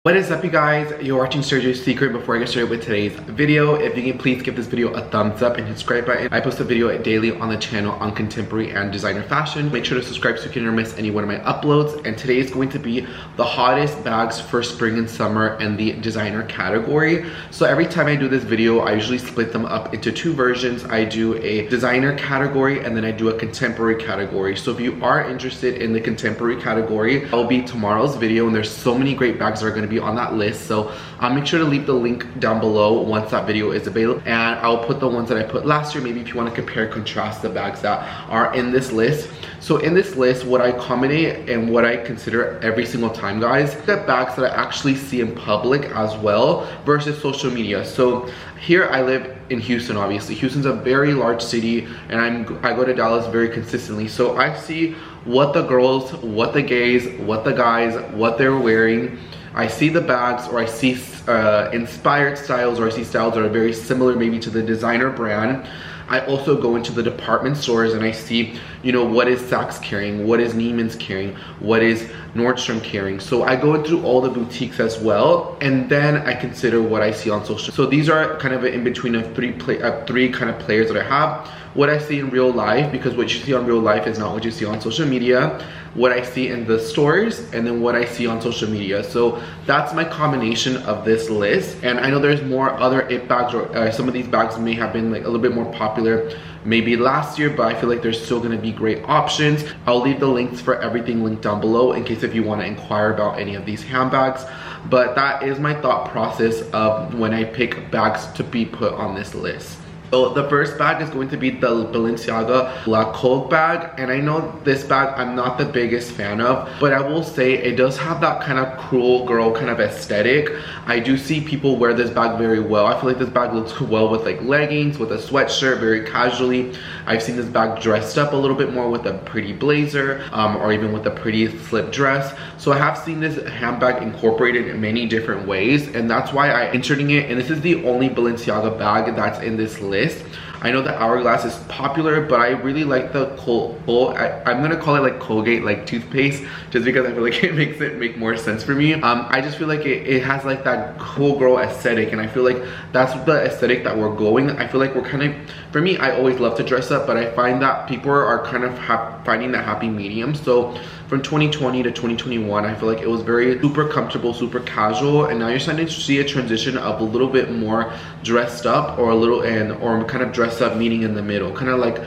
What is up, you guys? You're watching Sergio's Secret. Before I get started with today's video, if you can please give this video a thumbs up and hit the subscribe button. I post a video daily on the channel on contemporary and designer fashion. Make sure to subscribe so you can never miss any one of my uploads. And today is going to be the hottest bags for spring and summer in the designer category. So every time I do this video, I usually split them up into two versions. I do a designer category and then I do a contemporary category. So if you are interested in the contemporary category, that will be tomorrow's video, and there's so many great bags that are going to be on that list. So make sure to leave the link down below once that video is available, and I'll put the ones that I put last year, maybe if you want to compare and contrast the bags that are in this list. So in this list, what I accommodate and what I consider every single time, guys, the bags that I actually see in public as well versus social media. So here I live in Houston, obviously. Houston's a very large city, and I go to Dallas very consistently. So I see what the girls, what the gays, what the guys, what they're wearing. I see the bags, or I see inspired styles, or I see styles that are very similar maybe to the designer brand. I also go into the department stores and I see, you know, what is Saks carrying, what is Neiman's carrying, what is Nordstrom carrying. So I go into all the boutiques as well, and then I consider what I see on social. So these are kind of in between of three kind of players that I have. What I see in real life, because what you see on real life is not what you see on social media, what I see in the stores, and then what I see on social media. So that's my combination of this list. And I know there's more other it bags, or some of these bags may have been like a little bit more popular maybe last year, but I feel like there's still gonna be great options. I'll leave the links for everything linked down below in case if you wanna inquire about any of these handbags. But that is my thought process of when I pick bags to be put on this list. So the first bag is going to be the Balenciaga La Medusa Bag, and I know this bag I'm not the biggest fan of, but I will say it does have that kind of cruel girl kind of aesthetic. I do see people wear this bag very well. I feel like this bag looks well with like leggings, with a sweatshirt, very casually. I've seen this bag dressed up a little bit more with a pretty blazer, or even with a pretty slip dress. So I have seen this handbag incorporated in many different ways, and that's why I'm inserting it. And this is the only Balenciaga bag that's in this list. I know that Hourglass is popular, but I really like the I'm gonna call it like Colgate, like toothpaste, just because I feel like it makes it make more sense for me. I just feel like it has like that cool girl aesthetic, and I feel like that's the aesthetic that we're going. I feel like we're kind of, for me, I always love to dress up, but I find that people are kind of finding that happy medium. So from 2020 to 2021, I feel like it was very super comfortable, super casual, and now you're starting to see a transition of a little bit more dressed up, or a little, or kind of dressed up, meaning in the middle, kind of like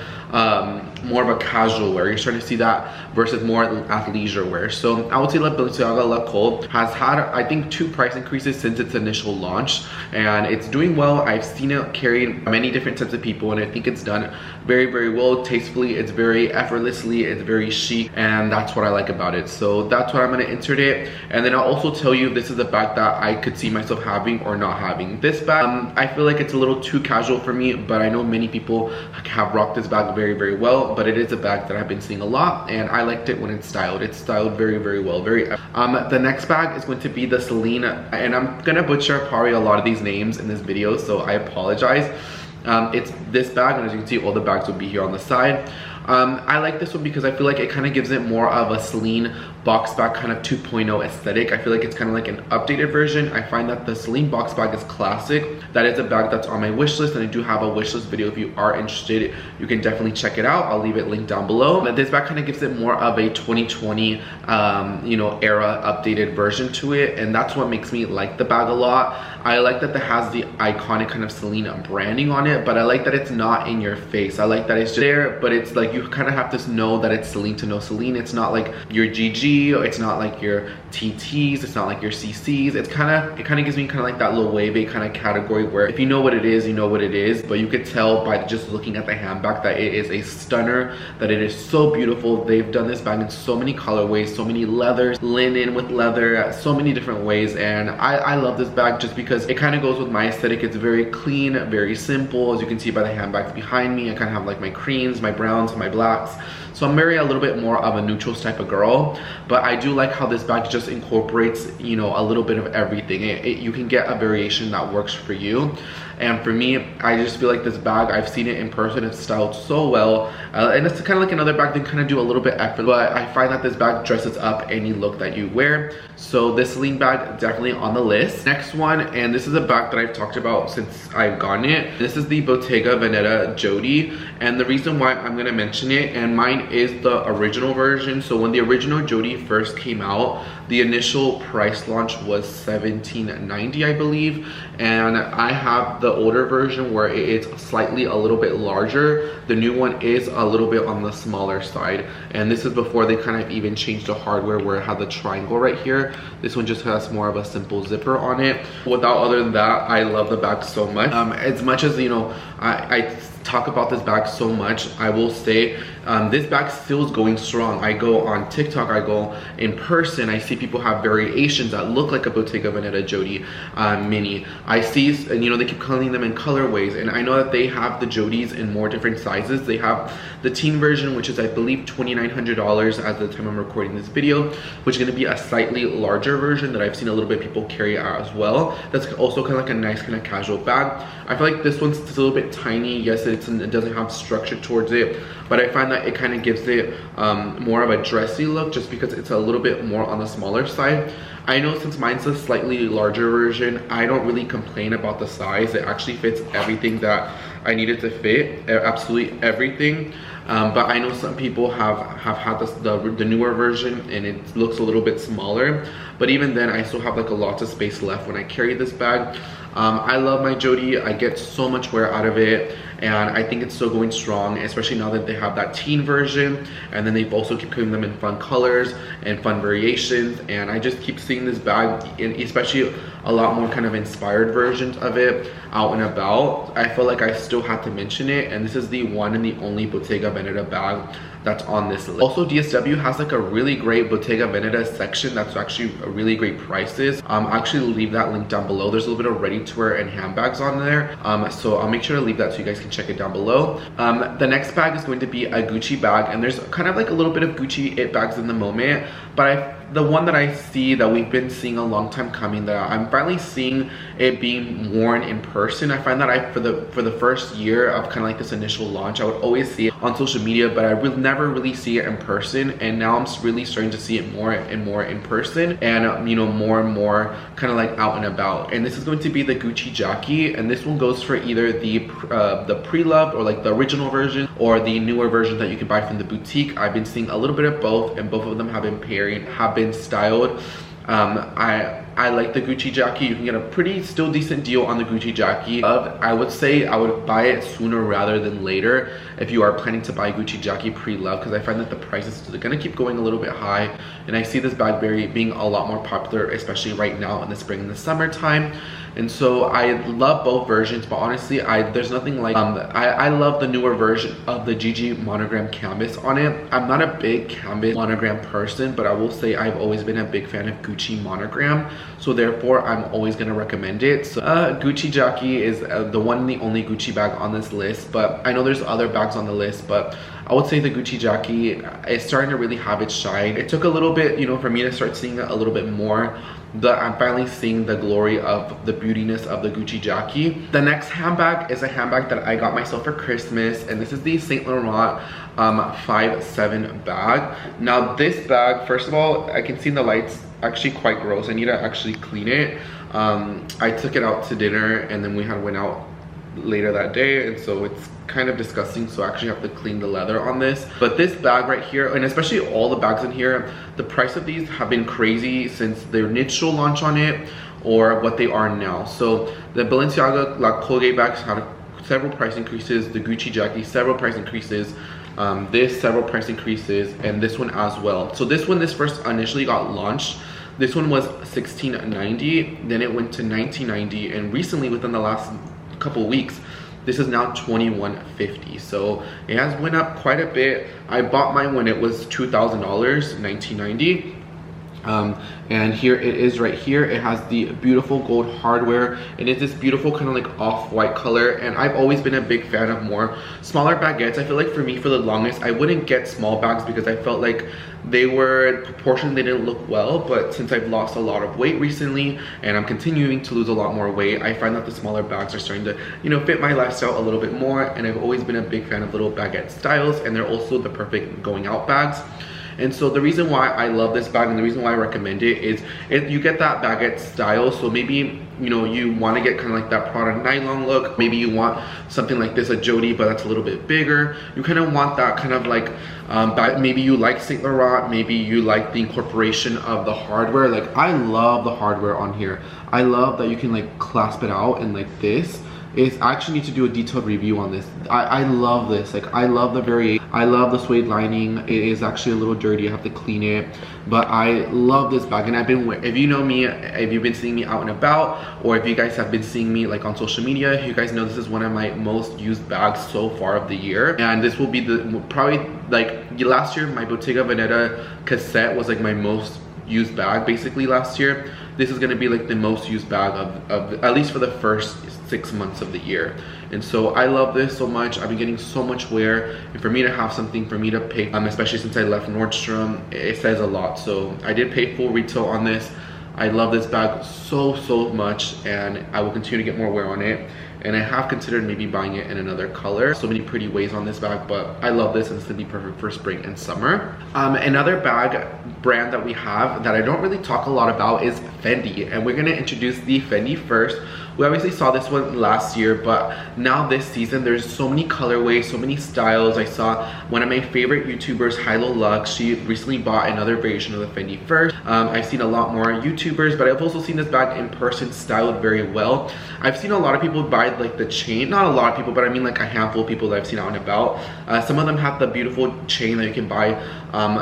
more of a casual wear. You're starting to see that versus more athleisure wear. So I would say that Balenciaga La Medusa has had, I think, 2 price increases since its initial launch, and it's doing well. I've seen it carried many different types of people, and I think it's done very, very well, tastefully. It's very effortlessly, it's very chic, and that's what I like about it. So that's what I'm going to insert it. And then I'll also tell you if this is a bag that I could see myself having or not having. This bag, I feel like it's a little too casual for me, but I know many people have rocked this bag very, very well. But it is a bag that I've been seeing a lot, and I liked it when it's styled. It's styled very, very well. The next bag is going to be the Celine, and I'm gonna butcher probably a lot of these names in this video, so I apologize. It's this bag, and as you can see, all the bags will be here on the side. I like this one because I feel like it kind of gives it more of a Celine Box Bag kind of 2.0 aesthetic. I feel like it's kind of like an updated version. I find that the Celine Box Bag is classic. That is a bag that's on my wish list, and I do have a wish list video. If you are interested, you can definitely check it out. I'll leave it linked down below. But this bag kind of gives it more of a 2020 you know, era updated version to it, and that's what makes me like the bag a lot. I like that it has the iconic kind of Selena branding on it, but I like that it's not in your face. I like that it's just there, but it's like you kind of have to know that it's Celine to know Celine. It's not like your GG, or it's not like your TTs, it's not like your CCs. It kind of gives me kind of like that Loewe kind of category where if you know what it is, you know what it is. But you could tell by just looking at the handbag that it is a stunner, that it is so beautiful. They've done this bag in so many colorways, so many leathers, linen with leather, so many different ways, and I love this bag just because it kind of goes with my aesthetic. It's very clean, very simple. As you can see by the handbags behind me, I kind of have like my creams, my browns, my blacks. So I'm very a little bit more of a neutrals type of girl, but I do like how this bag just incorporates, you know, a little bit of everything. You can get a variation that works for you. And for me, I just feel like this bag, I've seen it in person, it's styled so well. And it's kind of like another bag that kind of do a little bit effort, but I find that this bag dresses up any look that you wear. So this Celine bag, definitely on the list. Next one, and this is a bag that I've talked about since I've gotten it. This is the Bottega Veneta Jody. And the reason why I'm gonna mention it, and mine is the original version. So when the original Jody first came out, the initial price launch was $17.90, I believe. And I have the older version where it's slightly a little bit larger. The new one is a little bit on the smaller side. And this is before they kind of even changed the hardware where it had the triangle right here. This one just has more of a simple zipper on it. Without other than that, I love the bag so much. As much as, you know, I talk about this bag so much, I will say this bag still is going strong. I go on TikTok, I go in person, I see people have variations that look like a Bottega Veneta Jody mini. I see, and you know, they keep calling them in colorways, and I know that they have the Jodies in more different sizes. They have the teen version, which is I believe $2,900 at the time I'm recording this video, which is going to be a slightly larger version that I've seen a little bit people carry out as well. That's also kind of like a nice kind of casual bag. I feel like this one's just a little bit tiny. Yes, it doesn't have structure towards it, but I find that it kind of gives it more of a dressy look just because it's a little bit more on the smaller side. I know since mine's a slightly larger version, I don't really complain about the size. It actually fits everything that I need it to fit, absolutely everything. But I know some people have had the newer version and it looks a little bit smaller. But even then, I still have like a lot of space left when I carry this bag. I love my Jody. I get so much wear out of it, and I think it's still going strong, especially now that they have that teen version, and then they've also keep putting them in fun colors and fun variations. And I just keep seeing this bag, especially a lot more kind of inspired versions of it out and about. I feel like I still have to mention it, and this is the one and the only Bottega Veneta bag that's on this list. Also, DSW has like a really great Bottega Veneta section that's actually a really great prices. I'll actually leave that link down below. There's a little bit of ready-to-wear and handbags on there, so I'll make sure to leave that so you guys can check it down below. The next bag is going to be a Gucci bag, and there's kind of like a little bit of Gucci it bags in the moment, but the one that I see that we've been seeing a long time coming, that I'm finally seeing it being worn in person. I find that for the first year of kind of like this initial launch, I would always see it on social media, but I would never really see it in person. And now I'm really starting to see it more and more in person, and you know, more and more kind of like out and about. And this is going to be the Gucci Jockey, and this one goes for either the pre-loved or like the original version, or the newer version that you can buy from the boutique. I've been seeing a little bit of both, and both of them have been styled. I like the Gucci Jockey. You can get a pretty still decent deal on the Gucci Jockey. I would say I would buy it sooner rather than later if you are planning to buy Gucci Jockey pre-loved, because I find that the prices are gonna keep going a little bit high, and I see this bag being a lot more popular, especially right now in the spring and the summertime. And so I love both versions, but honestly, there's nothing like I love the newer version of the GG monogram canvas on it. I'm not a big canvas monogram person, but I will say I've always been a big fan of Gucci monogram, so therefore I'm always gonna recommend it. So Gucci Jockey is the one and the only Gucci bag on this list, but I know there's other bags on the list, but I would say the Gucci Jockey is starting to really have its shine. It took a little bit, you know, for me to start seeing it a little bit more, but I'm finally seeing the glory of the beautiness of the Gucci Jockey. The next handbag is a handbag that I got myself for Christmas, and this is the Saint Laurent 5'7" bag. Now this bag, first of all, I can see in the lights actually quite gross. I need to actually clean it. I took it out to dinner, and then we went out later that day, and so it's kind of disgusting, so I actually have to clean the leather on this. But this bag right here, and especially all the bags in here, the price of these have been crazy since their initial launch on it or what they are now. So the Balenciaga La Cleo bags had several price increases, the Gucci Jockey several price increases, this several price increases, and this one as well. So this one, this first initially got launched, this one was $16.90, then it went to $19.90, and recently within the last couple weeks, this is now $21.50. So it has went up quite a bit. I bought mine when it was $2,000, $19.90. And here it is right here. It has the beautiful gold hardware, and it's this beautiful kind of like off-white color. And I've always been a big fan of more smaller baguettes. I feel like for me, for the longest, I wouldn't get small bags because I felt like they were proportioned, they didn't look well. But since I've lost a lot of weight recently and I'm continuing to lose a lot more weight, I find that the smaller bags are starting to, you know, fit my lifestyle a little bit more. And I've always been a big fan of little baguette styles, and they're also the perfect going out bags. And so the reason why I love this bag and the reason why I recommend it is you get that baguette style. So maybe, you know, you want to get kind of like that Prada nylon look. Maybe you want something like this, a Jody, but that's a little bit bigger. You kind of want that kind of like, maybe you like Saint Laurent, maybe you like the incorporation of the hardware. Like, I love the hardware on here. I love that you can like clasp it out and like this. I actually need to do a detailed review on this. I love this. Like, I love I love the suede lining. It is actually a little dirty. I have to clean it, but I love this bag. And I've been, if you know me, if you've been seeing me out and about, or if you guys have been seeing me like on social media, you guys know this is one of my most used bags so far of the year. And this will be probably like last year, my Bottega Veneta cassette was like my most used bag basically last year. This is going to be like the most used bag of at least for the first 6 months of the year. And so I love this so much. I've been getting so much wear, and for me to have something, for me to pay, especially since I left Nordstrom, it says a lot. So I did pay full retail on this. I love this bag so much, and I will continue to get more wear on it. And I have considered maybe buying it in another color. So many pretty ways on this bag, but I love this, and it's gonna be perfect for spring and summer. Another bag brand that we have that I don't really talk a lot about is Fendi, and we're gonna introduce the Fendi first. We obviously saw this one last year, but now this season there's so many colorways, so many styles. I saw one of my favorite YouTubers, Hilo Lux, she recently bought another variation of the Fendi first. I've seen a lot more YouTubers, but I've also seen this bag in person styled very well. I've seen a lot of people buy like the chain, not a lot of people, but I mean like a handful of people that I've seen out and about. Some of them have the beautiful chain that you can buy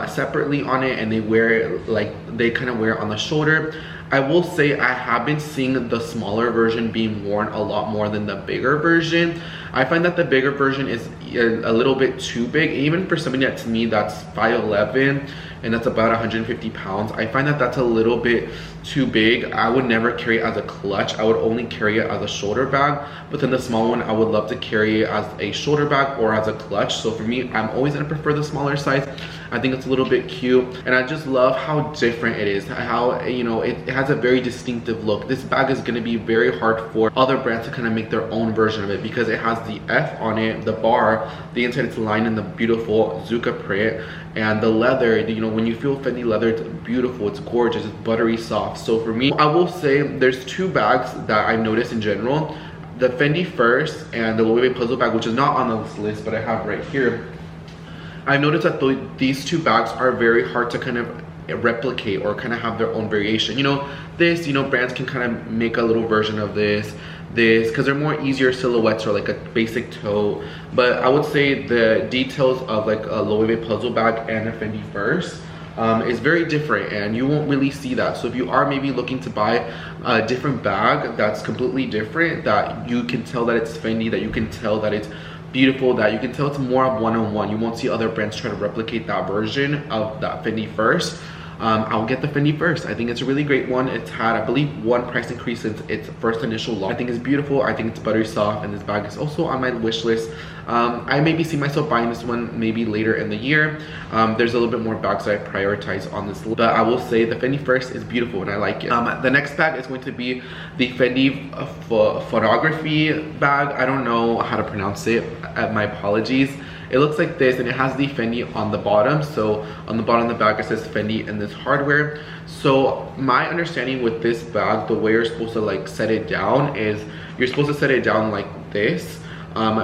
separately on it, and they wear it like they kind of wear it on the shoulder. I will say I have been seeing the smaller version being worn a lot more than the bigger version. I find that the bigger version is a little bit too big, even for somebody that, to me, that's 5'11" and that's about 150 pounds. I find that that's a little bit too big. I would never carry it as a clutch. I would only carry it as a shoulder bag. But then the small one, I would love to carry it as a shoulder bag or as a clutch. So for me, I'm always gonna prefer the smaller size. I think it's a little bit cute, and I just love how different it is, how, you know, it has a very distinctive look. This bag is gonna be very hard for other brands to kind of make their own version of it, because it has the F on it, the bar, the inside it's lined in the beautiful Zucca print, and the leather, you know, when you feel Fendi leather, it's beautiful, it's gorgeous, it's buttery soft. So for me, I will say there's two bags that I've noticed in general. The Fendi first and the Louis Vuitton puzzle bag, which is not on this list, but I have right here. I've noticed that these two bags are very hard to kind of replicate or kind of have their own variation. You know, this, you know, brands can kind of make a little version of this, because they're more easier silhouettes or like a basic toe. But I would say the details of like a Louis Vuitton puzzle bag and a Fendi first is very different, and you won't really see that. So if you are maybe looking to buy a different bag that's completely different, that you can tell that it's Fendi, that you can tell that it's beautiful, that you can tell it's more of one-on-one, you won't see other brands try to replicate that version of that Fendi first. I'll get the Fendi first. I think it's a really great one. It's had, I believe, one price increase since its first initial launch. I think it's beautiful. I think it's buttery soft, and this bag is also on my wish list. I maybe see myself buying this one maybe later in the year. There's a little bit more bags that I prioritize on this list, but I will say the Fendi first is beautiful and I like it. The next bag is going to be the Fendi Photography Bag. I don't know how to pronounce it. My apologies. It looks like this, and it has the Fendi on the bottom. So on the bottom of the bag it says Fendi and this hardware. So my understanding with this bag, the way you're supposed to like set it down is you're supposed to set it down like this,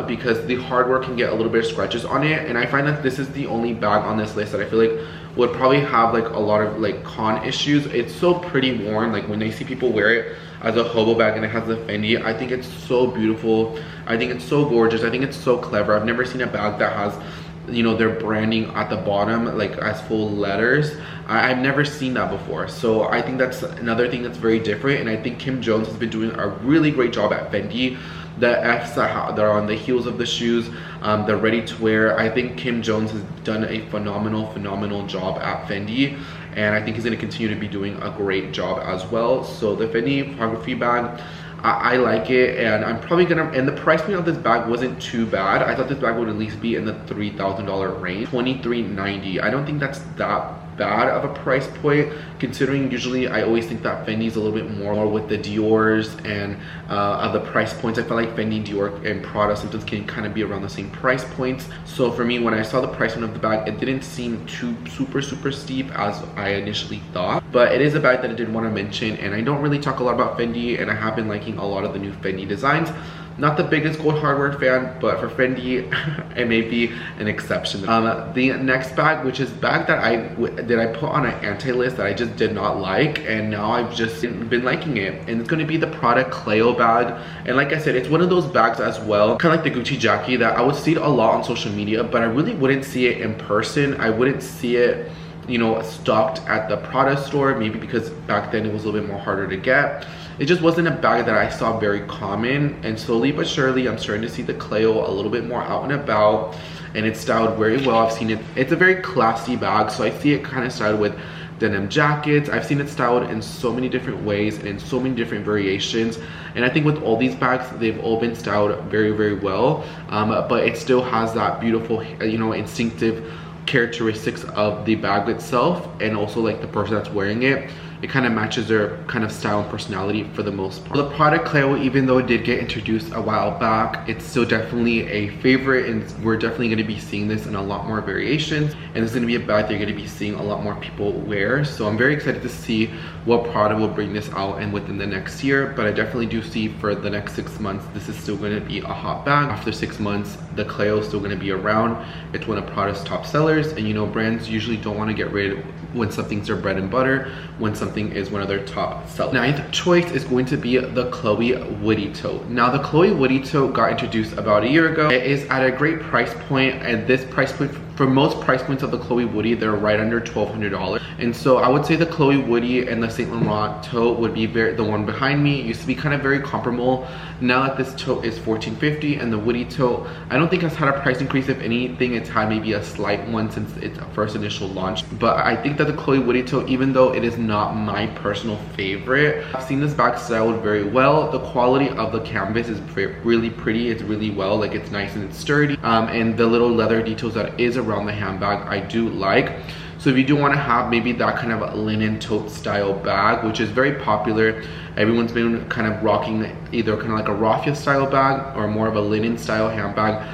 because the hardware can get a little bit of scratches on it. And I find that this is the only bag on this list that I feel like would probably have like a lot of like con issues. It's so pretty worn. Like when I see people wear it as a hobo bag and it has the Fendi, I think it's so beautiful. I think it's so gorgeous. I think it's so clever. I've never seen a bag that has, you know, their branding at the bottom like as full letters. I've never seen that before. So I think that's another thing that's very different, and I think Kim Jones has been doing a really great job at Fendi the F's that are on the heels of the shoes, the ready to wear. I think Kim Jones has done a phenomenal job at Fendi, and I think he's going to continue to be doing a great job as well. So the Fendi Photography Bag, I like it, and I'm probably gonna, and the price point of this bag wasn't too bad. I thought this bag would at least be in the $3,000 range, $2,390. I don't think that's that bad of a price point, considering usually I always think that Fendi's a little bit more with the Dior's and the price points. I feel like Fendi, Dior, and Prada sometimes can kind of be around the same price points. So for me, when I saw the price point of the bag, it didn't seem too super steep as I initially thought. But it is a bag that I did want to mention, and I don't really talk a lot about Fendi, and I have been liking a lot of the new Fendi designs. Not the biggest gold hardware fan, but for Fendi, it may be an exception. The next bag, which is a bag that I put on an anti-list that I just did not like, and now I've just been liking it, and it's going to be the Prada Cleo bag. And like I said, it's one of those bags as well, kind of like the Gucci Jockey, that I would see it a lot on social media, but I really wouldn't see it in person. I wouldn't see it, you know, stocked at the Prada store, maybe because back then it was a little bit more harder to get. It just wasn't a bag that I saw very common, and slowly but surely I'm starting to see the Cleo a little bit more out and about, and it's styled very well. I've seen it, it's a very classy bag, so I see it kind of styled with denim jackets. I've seen it styled in so many different ways and in so many different variations, and I think with all these bags, they've all been styled very well, but it still has that beautiful, you know, instinctive characteristics of the bag itself, and also like the person that's wearing it. It kind of matches their kind of style and personality for the most part. The Prada Cleo, even though it did get introduced a while back, it's still definitely a favorite, and we're definitely going to be seeing this in a lot more variations, and it's going to be a bag that you're going to be seeing a lot more people wear. So I'm very excited to see what Prada will bring this out and within the next year, but I definitely do see for the next 6 months this is still going to be a hot bag. After 6 months, the Cleo is still going to be around. It's one of Prada's top sellers, and you know, brands usually don't want to get rid of when something's their bread and butter, when something is one of their top sellers. Ninth choice is going to be the Chloe Woody Tote. Now the Chloe Woody Tote got introduced about a year ago. It is at a great price point, and this price point, for most price points of the Chloe Woody, they're right under $1,200. And so I would say the Chloe Woody and the Saint Laurent tote would be the one behind me. It used to be kind of very comparable. Now that this tote is $1,450, and the Woody tote, I don't think has had a price increase. If anything, it's had maybe a slight one since its first initial launch. But I think that the Chloe Woody tote, even though it is not my personal favorite, I've seen this bag styled very well. The quality of the canvas is really pretty. It's really well, like it's nice and it's sturdy. And the little leather details that is around the handbag, I do like. So if you do want to have maybe that kind of linen tote style bag, which is very popular, everyone's been kind of rocking either kind of like a raffia style bag or more of a linen style handbag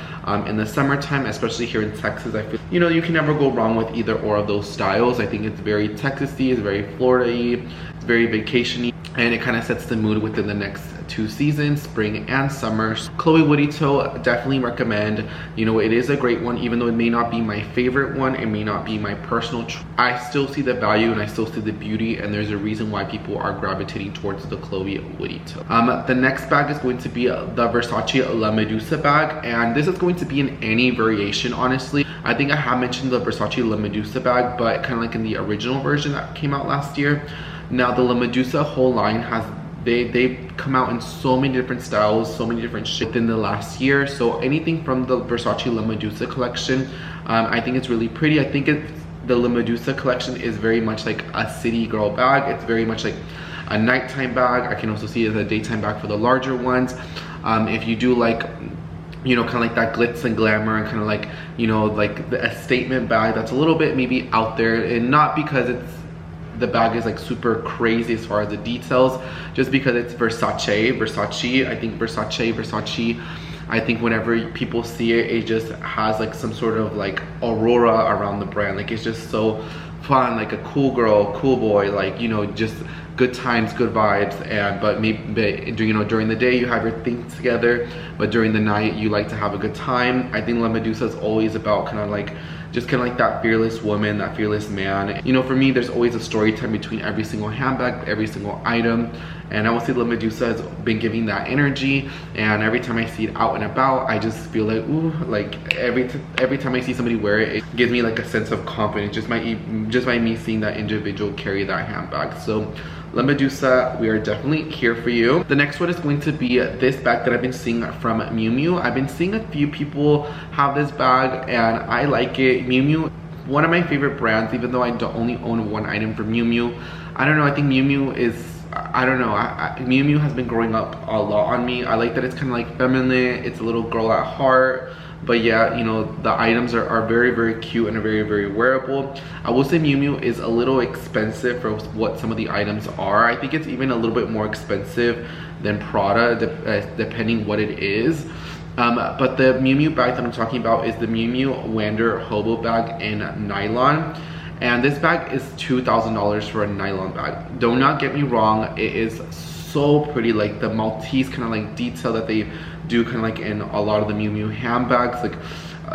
in the summertime, especially here in Texas. I feel, you know, you can never go wrong with either or of those styles. I think it's very Texas-y, it's very Florida-y, it's very vacation-y, and it kind of sets the mood within the next 2 seasons, spring and summer. Chloe Woody tote, definitely recommend. You know, it is a great one, even though it may not be my favorite one, it may not be my personal I still see the value and I still see the beauty, and there's a reason why people are gravitating towards the Chloe Woody tote. The next bag is going to be the Versace La Medusa bag, and this is going to be in any variation, honestly. I think I have mentioned the Versace La Medusa bag, but kind of like in the original version that came out last year. Now the La Medusa whole line has, they've come out in so many different styles, so many different shapes within the last year. So anything from the Versace La Medusa collection, I think it's really pretty. I think the La Medusa collection is very much like a city girl bag. It's very much like a nighttime bag. I can also see it as a daytime bag for the larger ones. If you do like, you know, kind of like that glitz and glamour and kind of like, you know, like a statement bag that's a little bit maybe out there, and not because the bag is like super crazy as far as the details, just because it's Versace. I think Versace, I think whenever people see it, it just has like some sort of like aurora around the brand. Like it's just so fun, like a cool girl, cool boy, like, you know, just good times, good vibes. And but maybe, you know, during the day you have your things together, but during the night you like to have a good time. I think La Medusa is always about kind of like just kind of like that fearless woman, that fearless man. You know, for me, there's always a story time between every single handbag, every single item. And I will say La Medusa has been giving that energy. And every time I see it out and about, I just feel like, ooh, like every time I see somebody wear it, it gives me like a sense of confidence just by me seeing that individual carry that handbag. So La Medusa, we are definitely here for you. The next one is going to be this bag that I've been seeing from Miu Miu. I've been seeing a few people have this bag and I like it. Miu Miu, one of my favorite brands, even though I only own one item from Miu Miu. I don't know, I think Miu Miu is, I don't know, Miu Miu has been growing up a lot on me. I like that it's kind of like feminine, it's a little girl at heart. But yeah, you know, the items are very, very cute and are very, very wearable. I will say Miu Miu is a little expensive for what some of the items are. I think it's even a little bit more expensive than Prada, depending what it is. But the Miu Miu bag that I'm talking about is the Miu Miu Wander Hobo Bag in nylon. And this bag is $2,000 for a nylon bag. Do not get me wrong, it is so pretty, like the Maltese kind of like detail that they do kind of like in a lot of the Miu Miu handbags, like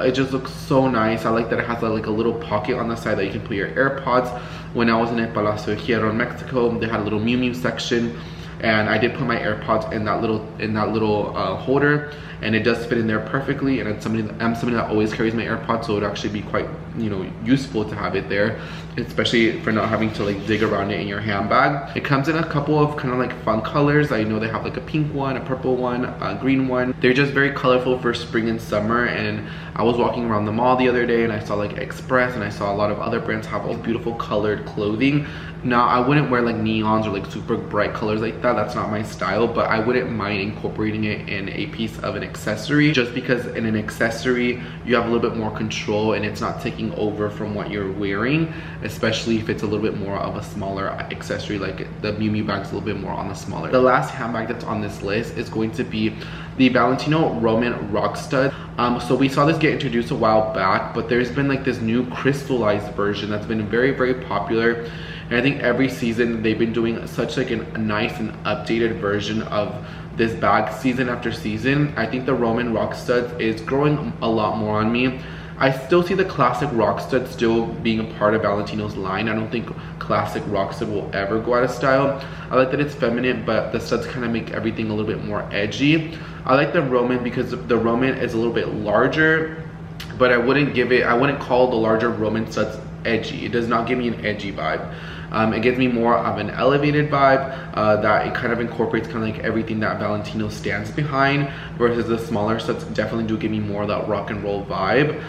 it just looks so nice. I like that it has like a little pocket on the side that you can put your AirPods. When I was in El Palacio Hierro in Mexico, they had a little Miu Miu section, and I did put my AirPods in that little holder, and it does fit in there perfectly. And I'm somebody that always carries my AirPods, so it would actually be quite, you know, useful to have it there, especially for not having to like dig around it in your handbag. It comes in a couple of kind of like fun colors. I know they have like a pink one, a purple one, a green one. They're just very colorful for spring and summer. And I was walking around the mall the other day and I saw like Express, and I saw a lot of other brands have all beautiful colored clothing. Now I wouldn't wear like neons or like super bright colors like that. That's not my style, but I wouldn't mind incorporating it in a piece of an accessory, just because in an accessory you have a little bit more control and it's not taking over from what you're wearing, especially if it's a little bit more of a smaller accessory. Like the Miu Miu bag's a little bit more on the smaller. The last handbag that's on this list is going to be the Valentino Roman Rock Stud. So we saw this get introduced a while back, but there's been like this new crystallized version that's been very, very popular. And I think every season they've been doing such like a nice and updated version of this bag season after season. I think the Roman Rock Studs is growing a lot more on me. I still see the classic rock stud still being a part of Valentino's line. I don't think classic rock stud will ever go out of style. I like that it's feminine, but the studs kind of make everything a little bit more edgy. I like the Roman because the Roman is a little bit larger, but I wouldn't call the larger Roman studs edgy. It does not give me an edgy vibe. It gives me more of an elevated vibe that it kind of incorporates kind of like everything that Valentino stands behind, versus the smaller studs definitely do give me more of that rock and roll vibe.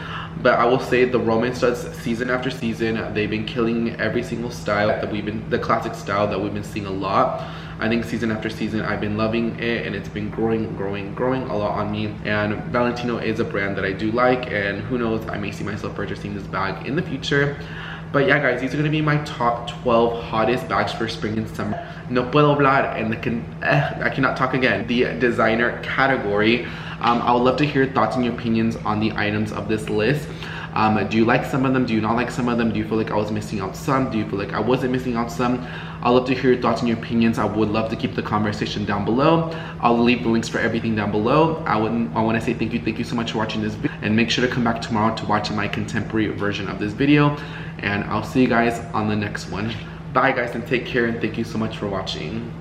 But I will say the Roman studs season after season, they've been killing every single style that the classic style that we've been seeing a lot. I think season after season I've been loving it, and it's been growing a lot on me. And Valentino is a brand that I do like, and who knows, I may see myself purchasing this bag in the future. But yeah guys, these are gonna be my top 12 hottest bags for spring and summer. No puedo hablar, and I cannot talk again. The designer category. I would love to hear your thoughts and your opinions on the items of this list. Do you like some of them? Do you not like some of them? Do you feel like I was missing out some? Do you feel like I wasn't missing out some? I'd love to hear your thoughts and your opinions. I would love to keep the conversation down below. I'll leave the links for everything down below. I want to say thank you so much for watching this video, and make sure to come back tomorrow to watch my contemporary version of this video. And I'll see you guys on the next one. Bye guys, and take care, and thank you so much for watching.